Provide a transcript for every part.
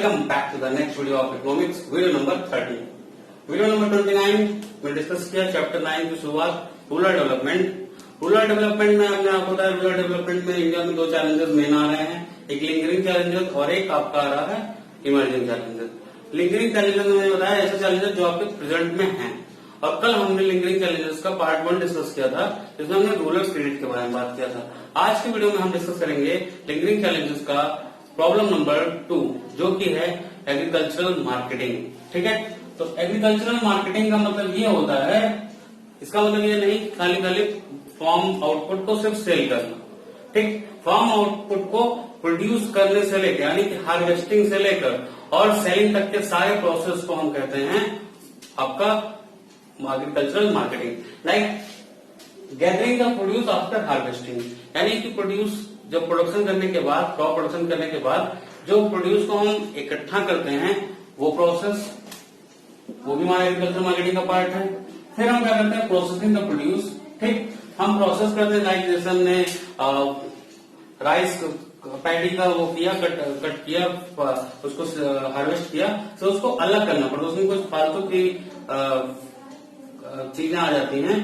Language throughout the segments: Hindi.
Welcome back to the next video of economics, video number 30. Video number 29 में डिस्कस किया चैप्टर 9 की शुरुआत रूरल डेवलपमेंट। रूरल डेवलपमेंट में हमने आपको बताया रूरल डेवलपमेंट में इंडिया में दो चैलेंजेस मेन आ रहे हैं, एक लिंगरिंग चैलेंजेस और एक आपका आ रहा है इमर्जिंग चैलेंजेस। लिंगरिंग चैलेंजेस में मैंने बताया ऐसे चैलेंजेस जो आपके प्रेजेंट में हैं, और कल हमने लिंगरिंग चैलेंजेस का पार्ट 1 डिस्कस किया था जिसमें हमने रूरल क्रेडिट के बारे में बात किया था। आज की वीडियो में हम डिस्कस करेंगे लिंगरिंग चैलेंजेस का प्रॉब्लम नंबर 2 जो कि है एग्रीकल्चरल मार्केटिंग। ठीक है, तो एग्रीकल्चरल मार्केटिंग का मतलब ये होता है, इसका मतलब ये नहीं खाली फार्म आउटपुट को सिर्फ सेल करना। ठीक, फार्म आउटपुट को प्रोड्यूस करने से लेकर यानी कि हार्वेस्टिंग से लेकर और सेलिंग तक के सारे प्रोसेस को हम कहते हैं आपका agricultural marketing. Like gathering the produce after harvesting, यानी कि प्रोड्यूस जब प्रोडक्शन करने के बाद, क्रॉप प्रोडक्शन करने के बाद जो प्रोड्यूस को हम इकट्ठा करते हैं वो प्रोसेस, वो भी हमारे एग्रीकल्चर मार्केटिंग का पार्ट है। फिर हम क्या करते हैं, प्रोसेसिंग द प्रोड्यूस। ठीक, हम प्रोसेस करते हैं, लाइक जैसे हमने राइस पैडी का वो किया, कट किया, उसको हार्वेस्ट किया, तो उसको अलग करना पड़ता है। उसमें कुछ फालतू की चीजें आ जाती हैं,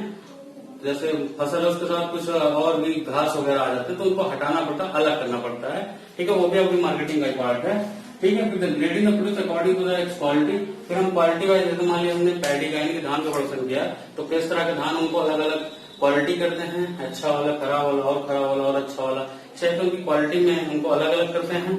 जैसे फसल है उसके साथ कुछ और भी घास वगैरह आ जाते हैं, तो उनको हटाना पड़ता है, अलग करना पड़ता है। ठीक है, वो भी अपनी मार्केटिंग का पार्ट है। ठीक है, फिर grading the produce according to the its quality. फिर हम क्वालिटी वाइज, जैसे मान लिया हमने पैडी का यानी कि धान का प्रोडक्शन किया, तो किस तरह के धान उनको अलग अलग क्वालिटी करते हैं, अच्छा वाला, खराब वाला और खराब वाला और अच्छा वाला, इस टाइप की क्वालिटी में उनको अलग अलग करते हैं।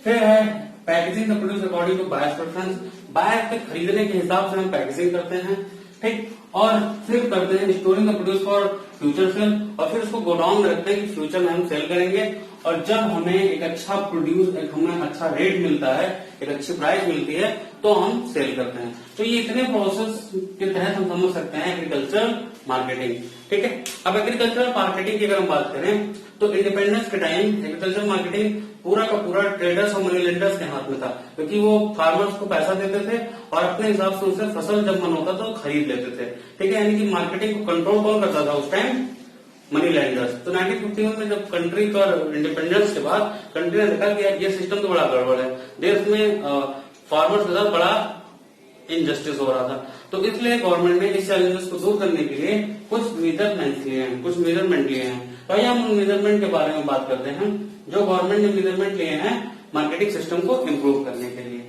फिर है packaging the produce according to buyers preference, buyer के खरीदने के हिसाब से हम पैकेजिंग करते हैं। ठीक, और फिर करते हैं storing the produce for future cell, और फिर उसको गोडाउन में रखते हैं कि फ्यूचर में हम सेल करेंगे। और जब हमें एक अच्छा प्रोड्यूस, हमें अच्छा रेट मिलता है, एक अच्छी प्राइस मिलती है, तो हम सेल करते हैं। तो ये इतने प्रोसेस के तहत हम समझ सकते हैं एग्रीकल्चर मार्केटिंग। ठीक है, अब एग्रीकल्चर मार्केटिंग की अगर हम बात करें तो इंडिपेंडेंस के टाइम एग्रीकल्चर मार्केटिंग पूरा का पूरा ट्रेडर्स और मनी लेंडर्स के हाथ में था, क्योंकि वो फार्मर्स को पैसा देते थे और अपने हिसाब से उनसे फसल जब मन होता तो खरीद लेते थे। ठीक है, यानी कि मार्केटिंग को कंट्रोल कौन करता था उस टाइम, मनी लेंडर्स। तो 1951 में जब कंट्री का इंडिपेंडेंस के बाद कंट्री ने देखा कि यार ये सिस्टम तो बड़ा गड़बड़ है, देश में फार्मर्स के साथ बड़ा इनजस्टिस हो रहा था, तो इसलिए गवर्नमेंट ने इस चैलेंजेस को दूर करने के लिए कुछ मेजरमेंट लिए हैं। तो आइए हम उन मेजरमेंट के बारे में बात करते हैं जो गवर्नमेंट ने मेजरमेंट लिए हैं मार्केटिंग सिस्टम को इम्प्रूव करने के लिए।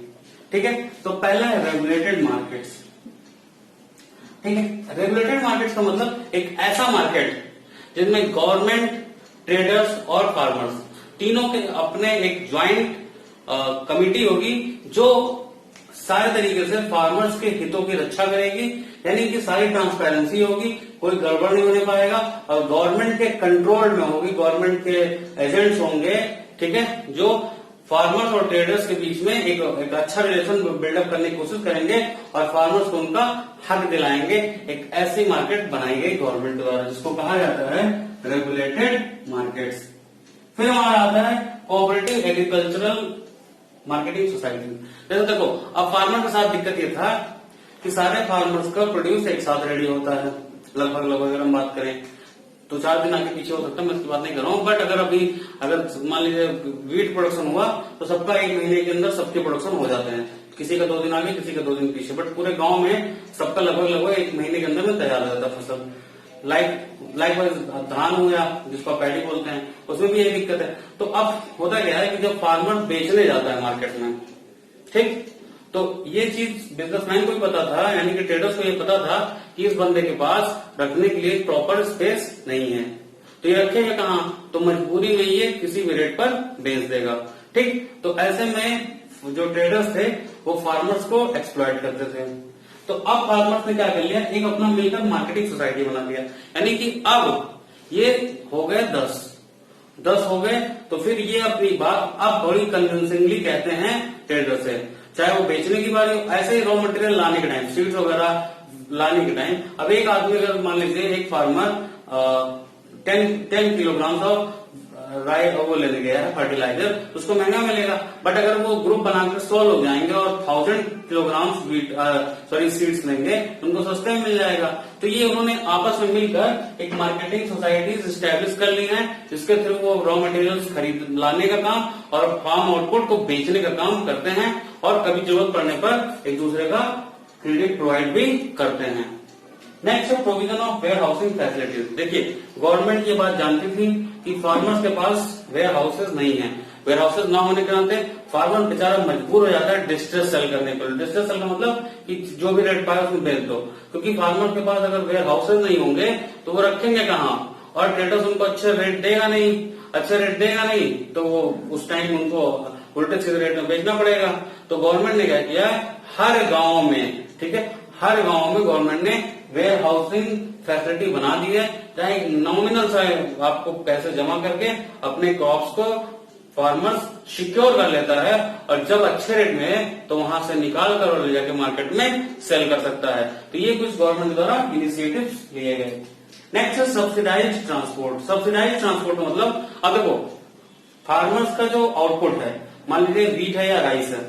ठीक है, तो पहला है रेगुलेटेड मार्केट्स। ठीक है, रेगुलेटेड मार्केट्स का मतलब एक ऐसा मार्केट जिसमें गवर्नमेंट, ट्रेडर्स और फार्मर्स तीनों के अपने एक ज्वाइंट कमिटी होगी जो सारे तरीके से फार्मर्स के हितों की रक्षा करेगी, यानी कि सारी ट्रांसपेरेंसी होगी, कोई गड़बड़ नहीं होने पाएगा, और गवर्नमेंट के कंट्रोल में होगी, गवर्नमेंट के एजेंट्स होंगे। ठीक है, जो फार्मर्स और ट्रेडर्स के बीच में एक अच्छा रिलेशन बिल्डअप करने की कोशिश करेंगे और फार्मर्स को उनका हक दिलाएंगे। एक ऐसी मार्केट बनाई गई गवर्नमेंट द्वारा जिसको कहा जाता है रेगुलेटेड मार्केट्स। फिर हमारा आता है कोऑपरेटिव एग्रीकल्चरल मार्केटिंग सोसाइटी। जैसे देखो, अब फार्मर के साथ दिक्कत ये था कि सारे फार्मर्स का प्रोड्यूस एक साथ रेडी होता है, लगभग अगर हम बात करें तो 4 दिन आगे पीछे हो सकता है, मैं इसकी बात नहीं कर रहा हूँ। बट अगर मान लीजिए वीट प्रोडक्शन हुआ तो सबका 1 महीने के अंदर सबके प्रोडक्शन हो जाते हैं, किसी का 2 दिन आगे, किसी का 2 दिन पीछे, बट पूरे गांव में सबका लगभग 1 महीने के अंदर में तैयार हो जाता है फसल। लाइक धान हो गया जिसको पैडी बोलते हैं, उसमें भी यही दिक्कत है। तो अब होता क्या है कि जब फार्मर बेचने जाता है मार्केट में, ठीक, तो ये चीज बिजनेसमैन को भी पता था, यानी कि ट्रेडर्स को ये पता था कि इस बंदे के पास रखने के लिए प्रॉपर स्पेस नहीं है, तो ये रखेगा कहाँ, तो मजबूरी में ये किसी भी रेट पर बेच देगा। ठीक, तो ऐसे में जो ट्रेडर्स थे वो फार्मर्स को एक्सप्लॉइट करते थे। तो अब फार्मर्स ने क्या कर लिया, एक अपना मिलकर मार्केटिंग सोसाइटी बना लिया, यानी कि अब ये हो गए 10 हो गए, तो फिर ये अपनी बात अब बड़ी कन्विंसिंगली कहते हैं ट्रेडर से, चाहे वो बेचने की बारी हो, ऐसे ही रॉ मटेरियल लाने के टाइम, सीड्स वगैरह लाने के टाइम। अब एक आदमी अगर मान लीजिए एक फार्मर 10 किलोग्राम ऑफ राई वो लेने गया है फर्टिलाइजर, उसको महंगा मिलेगा। बट अगर वो ग्रुप बनाकर 100 लोग जाएंगे और 1000 किलोग्राम सीड्स लेंगे, उनको सस्ते में मिल जाएगा। तो ये उन्होंने आपस में मिलकर एक मार्केटिंग सोसाइटीज स्टैब्लिश कर ली है, जिसके थ्रू वो रॉ मटेरियल्स खरीद लाने का काम और फार्म आउटपुट को बेचने का काम करते हैं। और कभी जरूरत पड़ने पर एक दूसरे का क्रेडिट प्रोवाइड भी करते हैं। नेक्स्ट है provision of warehousing facilities. देखिए गवर्नमेंट ये बात जानती थी कि फार्मर्स के पास वेयर हाउसेज नहीं है। वेयर हाउसेज ना होने के नाते फार्मर बेचारा मजबूर हो जाता है डिस्ट्रेस सेल करने पर। डिस्ट्रेस सेल का मतलब कि जो भी रेट पाए उसमें बेच दो, क्योंकि फार्मर के पास अगर वेयर हाउसेज नहीं होंगे तो वो रखेंगे कहाँ, और ट्रेडर्स उनको अच्छे रेट देगा नहीं, तो वो उस टाइम उनको उल्टे सीधे रेट में बेचना पड़ेगा। तो गवर्नमेंट ने क्या किया, हर गांव में, ठीक है, हर गांव में गवर्नमेंट ने वेयर हाउसिंग फैसिलिटी बना दी है, चाहे नॉमिनल सा आपको पैसे जमा करके अपने क्रॉप्स को फार्मर्स सिक्योर कर लेता है, और जब अच्छे रेट में है तो वहां से निकाल कर और ले जाके मार्केट में सेल कर सकता है। तो ये कुछ गवर्नमेंट द्वारा इनिशिएटिव्स लिए गए। नेक्स्ट है सब्सिडाइज्ड ट्रांसपोर्ट। सब्सिडाइज्ड ट्रांसपोर्ट मतलब, अब देखो फार्मर्स का जो आउटपुट है, मान लीजिए व्हीट है या राइस है,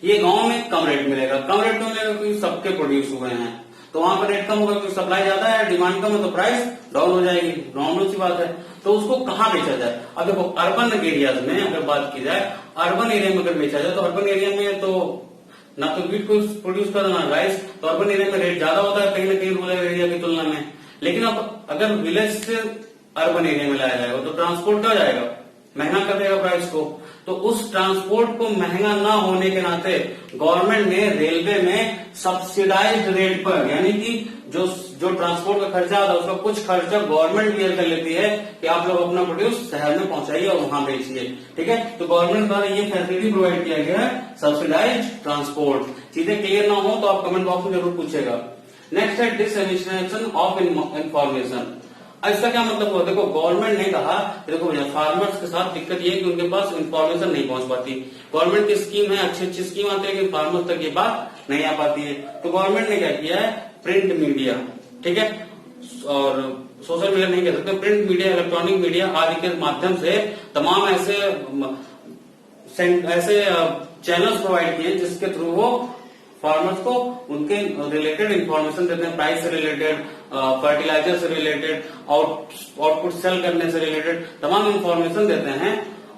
ये गांव में कम रेट मिलेगा। कम रेट में मिलेगा क्योंकि सबके प्रोड्यूस हुए हैं, तो वहां पर रेट कम होगा क्योंकि सप्लाई ज्यादा है, डिमांड कम है, तो प्राइस डाउन हो जाएगी, नॉर्मल सी बात है। तो उसको कहाँ बेचा जाए? अब देखो अर्बन एरियाज में अगर बात की जाए, अर्बन एरिया में अगर बेचा जाए तो अर्बन एरिया में तो ना तो व्हीट को प्रोड्यूस करना ना राइस, तो अर्बन एरिया में रेट ज्यादा होता है कहीं ना कहीं रूरल एरिया की तुलना में। लेकिन अब अगर विलेज से अर्बन एरिया में लाया जाएगा तो ट्रांसपोर्ट क्या जाएगा, महंगा कर देगा प्राइस को। तो उस ट्रांसपोर्ट को महंगा ना होने के नाते गवर्नमेंट ने रेलवे में सब्सिडाइज्ड रेट पर, यानी कि जो ट्रांसपोर्ट का खर्चा आता है उसका कुछ खर्चा गवर्नमेंट बेयर कर लेती है कि आप लोग अपना प्रोड्यूस शहर में पहुंचाइए और वहां बेचिए, ठीक है। तो गवर्नमेंट द्वारा ये फैसिलिटी प्रोवाइड किया गया है, सब्सिडाइज्ड ट्रांसपोर्ट। चीजें क्लियर ना हो तो आप कमेंट बॉक्स में जरूर पूछेगा। नेक्स्ट है डिसएमिनेशन ऑफ इंफॉर्मेशन। इसका क्या मतलब हुआ? देखो गवर्नमेंट ने कहा, देखो भैया फार्मर्स के साथ दिक्कत ये है कि उनके पास इंफॉर्मेशन नहीं पहुंच पाती। गवर्नमेंट की स्कीम है, अच्छी स्कीम आती है कि फार्मर्स तक ये बात नहीं आ पाती है। तो गवर्नमेंट ने क्या किया है, प्रिंट मीडिया, ठीक है, और सोशल मीडिया नहीं कह सकते, प्रिंट मीडिया, इलेक्ट्रॉनिक मीडिया आदि के माध्यम से तमाम ऐसे चैनल्स प्रोवाइड किए जिसके थ्रू वो फार्मर्स को उनके रिलेटेड इंफॉर्मेशन देते हैं, प्राइस से रिलेटेड, फर्टिलाइजर से रिलेटेड, आउटपुट सेल करने से रिलेटेड तमाम इंफॉर्मेशन देते हैं।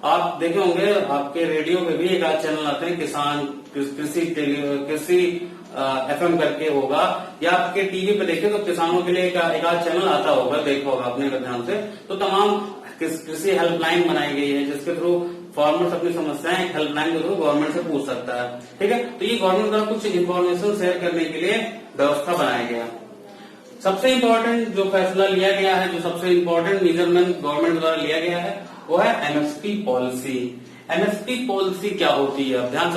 आप देखे होंगे आपके रेडियो पे भी एक आध चैनल आते हैं, किसान कृषि FM करके होगा, या आपके टीवी पे देखे तो किसानों के लिए एक आध चैनल आता होगा, देखा होगा आपने ध्यान से। तो तमाम कृषि हेल्पलाइन बनाई गई है जिसके थ्रू फार्मर्स अपनी समस्याएं हेल्पलाइन के थ्रू गवर्नमेंट से पूछ सकता है, ठीक है। तो ये गवर्नमेंट द्वारा कुछ इन्फॉर्मेशन शेयर करने के लिए व्यवस्था बनाया गया। सबसे इम्पोर्टेंट जो फैसला लिया गया है, जो सबसे इम्पोर्टेंट मेजरमेंट गवर्नमेंट द्वारा लिया गया है, वो है MSP पॉलिसी। MSP पॉलिसी क्या होती है? अब ध्यान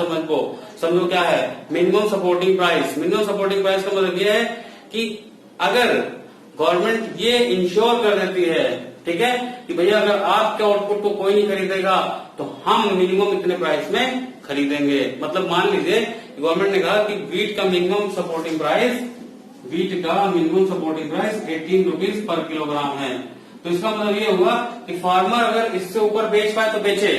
समझो क्या है minimum supporting price. Minimum supporting price का मतलब यह है कि अगर गवर्नमेंट ये इंश्योर कर देती है, ठीक है, कि भैया अगर आपके आउटपुट को कोई नहीं खरीदेगा तो हम मिनिमम इतने प्राइस में खरीदेंगे। मतलब मान लीजिए गवर्नमेंट ने कहा कि वीट का minimum supporting price 18 rupees per kilogram है। तो इसका मतलब ये हुआ कि फार्मर अगर इससे ऊपर बेच पाए तो बेचे,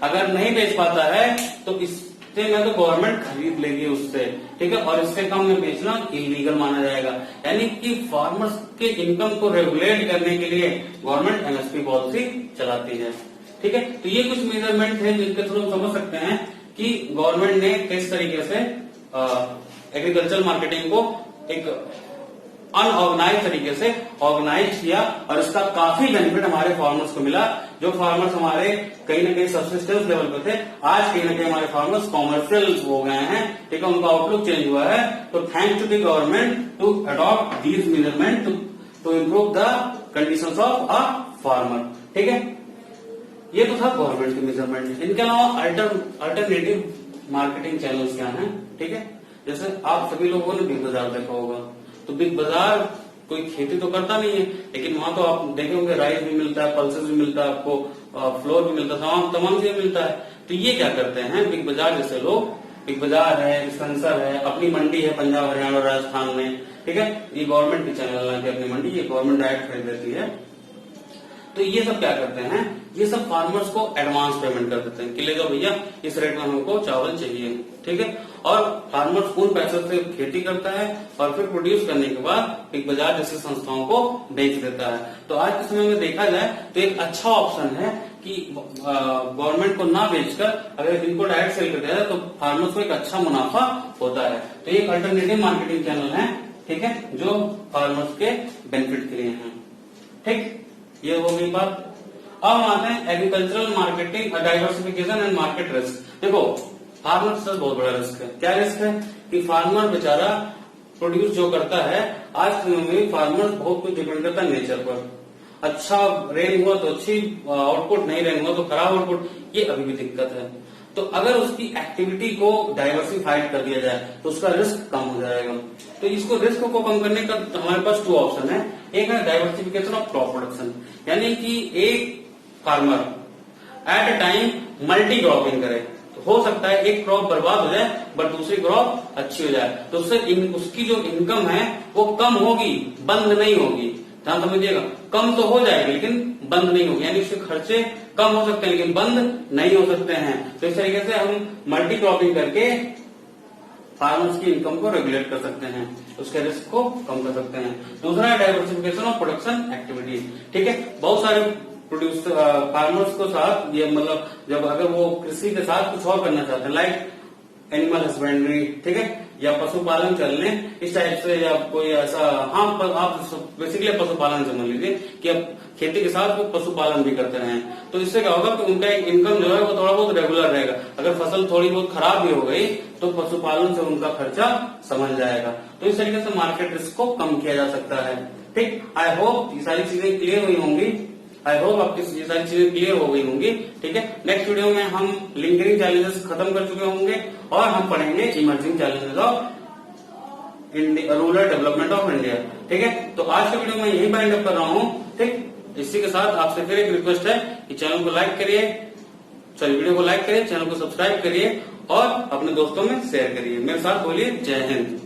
अगर नहीं बेच पाता है तो इससे में तो गवर्नमेंट खरीद लेगी उससे, ठीक है, और इससे कम में बेचना इलीगल माना जाएगा। यानी कि फार्मर्स के इनकम को रेगुलेट करने के लिए गवर्नमेंट MSP पॉलिसी चलाती है, ठीक है। तो ये कुछ मेजरमेंट है जिनके थ्रू हम समझ सकते हैं कि गवर्नमेंट ने किस तरीके से एग्रीकल्चर मार्केटिंग को एक अनऑर्गेनाइज तरीके से ऑर्गेनाइज किया, और इसका काफी बेनिफिट हमारे फार्मर्स को मिला। जो फार्मर्स हमारे कहीं ना कहीं सबसिस्टेंस लेवल पे थे, आज कहीं ना कहीं हमारे फार्मर्स कॉमर्शियल हो गए हैं, ठीक है, उनका आउटलुक चेंज हुआ है। तो thanks to the government to adopt these measurement to improve the conditions of a farmer, ठीक है। ये तो था गवर्नमेंट के मेजरमेंट। इनके अलावा अल्टरनेटिव मार्केटिंग चैनल्स क्या हैं, ठीक है। जैसे आप सभी लोगों ने बिग बाजार देखा होगा, तो बिग बाजार कोई खेती तो करता नहीं है, लेकिन वहां तो आप देखे होंगे राइस भी मिलता है, पल्सेस भी मिलता है, आपको फ्लोर भी मिलता है, तमाम चीजें मिलता है। तो ये क्या करते हैं बिग बाजार जैसे लोग, बिग बाजार है, स्पेंसर है, अपनी मंडी है पंजाब हरियाणा और राजस्थान में, ठीक है, ये गवर्नमेंट की चैनल है कि अपनी मंडी ये गवर्नमेंट डायरेक्ट खरीद देती है। तो ये सब क्या करते हैं, ये सब फार्मर्स को एडवांस पेमेंट कर देते हैं कि ले जाओ भैया इस रेट में हमको चावल चाहिए, ठीक है। और फार्मर्स उन पैसों से खेती करता है और फिर प्रोड्यूस करने के बाद बिग बाजार जैसी संस्थाओं को बेच देता है। तो आज के समय में देखा जाए तो एक अच्छा ऑप्शन है कि गवर्नमेंट को ना बेचकर अगर इनको डायरेक्ट सेल कर दिया जाए तो फार्मर्स को एक अच्छा मुनाफा होता है। तो ये एक अल्टरनेटिव मार्केटिंग चैनल है, ठीक है, जो फार्मर्स के बेनिफिट के लिए है। ठीक, ये हो गई बात। अब हम आते हैं agricultural marketing diversification and market risk. देखो फार्मर से बहुत बड़ा रिस्क है। क्या रिस्क है कि फार्मर बेचारा प्रोड्यूस जो करता है, आज के समय में फार्मर बहुत कुछ डिपेंड करता है नेचर पर। अच्छा रेन हुआ तो अच्छी आउटपुट, नहीं रेन हुआ तो खराब आउटपुट, ये अभी भी दिक्कत है। तो अगर उसकी एक्टिविटी को डाइवर्सिफाइड कर दिया जाए तो उसका रिस्क कम हो जाएगा। तो इसको रिस्क को कम करने का हमारे पास 2 ऑप्शन है। एक है डाइवर्सिफिकेशन ऑफ क्रॉप प्रोडक्शन, यानी कि एक farmer at a time multi cropping करे। तो हो सकता है एक क्रॉप बर्बाद हो जाए बट दूसरी क्रॉप अच्छी हो जाए, तो उससे उसकी जो इनकम है वो कम होगी, बंद नहीं होगी। ध्यान समझिएगा, कम तो हो जाएगी लेकिन बंद नहीं होगी, यानी उसके खर्चे कम हो सकते हैं लेकिन बंद नहीं हो सकते हैं। तो इस तरीके से हम मल्टी क्रॉपिंग करके फार्मर्स की इनकम को रेगुलेट कर सकते हैं, उसके रिस्क को कम कर सकते हैं। दूसरा है डाइवर्सिफिकेशन ऑफ प्रोडक्शन एक्टिविटी। ठीक है, बहुत सारे प्रोड्यूसर फार्मर्स को साथ ये मतलब जब अगर वो कृषि के साथ कुछ और करना चाहते हैं, लाइक एनिमल हस्बेंड्री, ठीक है, या पशुपालन चलने इस टाइप से, या कोई ऐसा, हाँ आप बेसिकली पशुपालन समझ लीजिए कि अब खेती के साथ वो पशुपालन भी करते रहे। तो इससे क्या होगा कि उनका एक इनकम जो है वो थोड़ा बहुत रेगुलर रहेगा। अगर फसल थोड़ी बहुत खराब भी हो गई तो पशुपालन से उनका खर्चा समझ जाएगा। तो इस तरीके से मार्केट रिस्क को कम किया जा सकता है। ठीक, आई होप ये सारी चीजें क्लियर हुई होंगी। आई होप आपकी ये सारी चीजें क्लियर हो गई होंगी। ठीक है, नेक्स्ट वीडियो में हम लिंकरिंग चैलेंजेस खत्म कर चुके होंगे और हम पढ़ेंगे emerging challenges of rural development of India. ठीक है, तो आज के वीडियो में यही बाइंड अप कर रहा हूँ। ठीक, इसी के साथ आपसे फिर एक रिक्वेस्ट है कि चैनल को लाइक करिए, वीडियो को लाइक करिए, चैनल को सब्सक्राइब करिए और अपने दोस्तों में शेयर करिए। मेरे साथ बोलिए जय हिंद।